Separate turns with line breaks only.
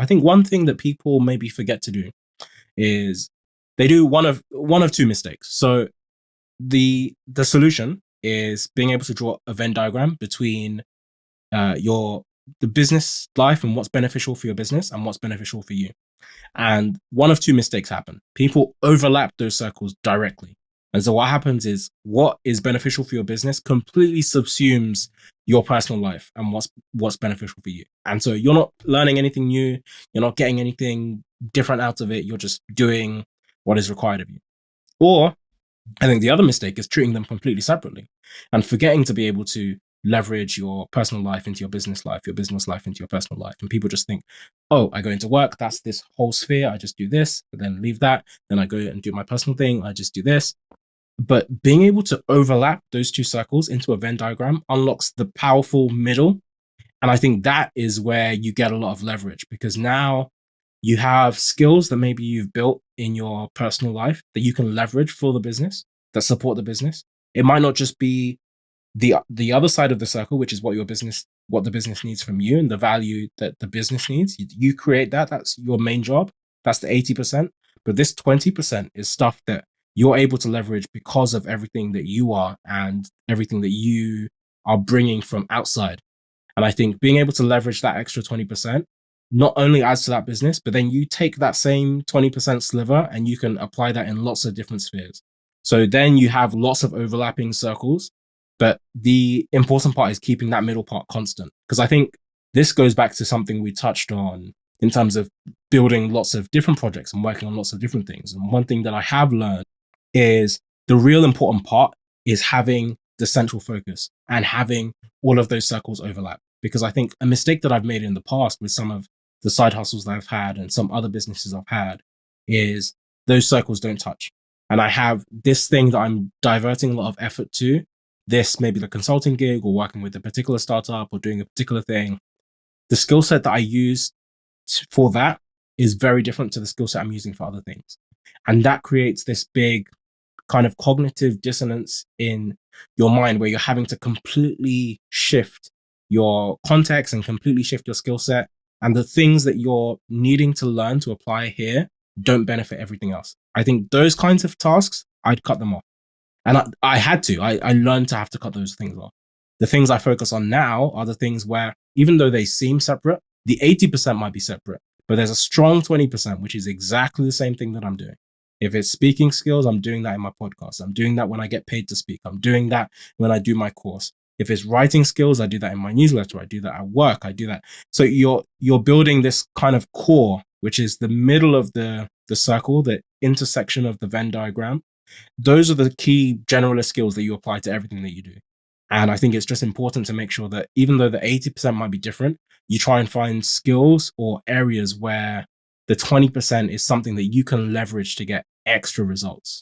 think one thing that people maybe forget to do is they do one of two mistakes. So the solution is being able to draw a Venn diagram between your the business life and what's beneficial for your business and what's beneficial for you. And one of two mistakes happen. People overlap those circles directly. And so what happens is what is beneficial for your business completely subsumes your personal life and what's beneficial for you. And so you're not learning anything new, you're not getting anything different out of it, you're just doing what is required of you. Or I think the other mistake is treating them completely separately and forgetting to be able to leverage your personal life into your business life into your personal life. And people just think, oh, I go into work, that's this whole sphere, I just do this, but then leave that. Then I go and do my personal thing, I just do this. But being able to overlap those two circles into a Venn diagram unlocks the powerful middle. And I think that is where you get a lot of leverage, because now you have skills that maybe you've built in your personal life that you can leverage for the business, that support the business. It might not just be the other side of the circle, which is what the business needs from you and the value that the business needs. You create that. That's your main job. That's the 80%. But this 20% is stuff that you're able to leverage because of everything that you are and everything that you are bringing from outside. And I think being able to leverage that extra 20% not only adds to that business, but then you take that same 20% sliver and you can apply that in lots of different spheres. So then you have lots of overlapping circles. But the important part is keeping that middle part constant. Because I think this goes back to something we touched on in terms of building lots of different projects and working on lots of different things. And one thing that I have learned is the real important part is having the central focus and having all of those circles overlap. Because I think a mistake that I've made in the past with some of the side hustles that I've had and some other businesses I've had is those circles don't touch. And I have this thing that I'm diverting a lot of effort to, this maybe the consulting gig or working with a particular startup or doing a particular thing. The skill set that I use for that is very different to the skill set I'm using for other things. And that creates this big kind of cognitive dissonance in your mind where you're having to completely shift your context and completely shift your skill set. And the things that you're needing to learn to apply here don't benefit everything else. I think those kinds of tasks, I'd cut them off. And I had to. I learned to have to cut those things off. The things I focus on now are the things where, even though they seem separate, the 80% might be separate, but there's a strong 20%, which is exactly the same thing that I'm doing. If it's speaking skills, I'm doing that in my podcast. I'm doing that when I get paid to speak. I'm doing that when I do my course. If it's writing skills, I do that in my newsletter. I do that at work. I do that. So you're building this kind of core, which is the middle of the circle, the intersection of the Venn diagram. Those are the key generalist skills that you apply to everything that you do. And I think it's just important to make sure that even though the 80% might be different, you try and find skills or areas where the 20% is something that you can leverage to get extra results.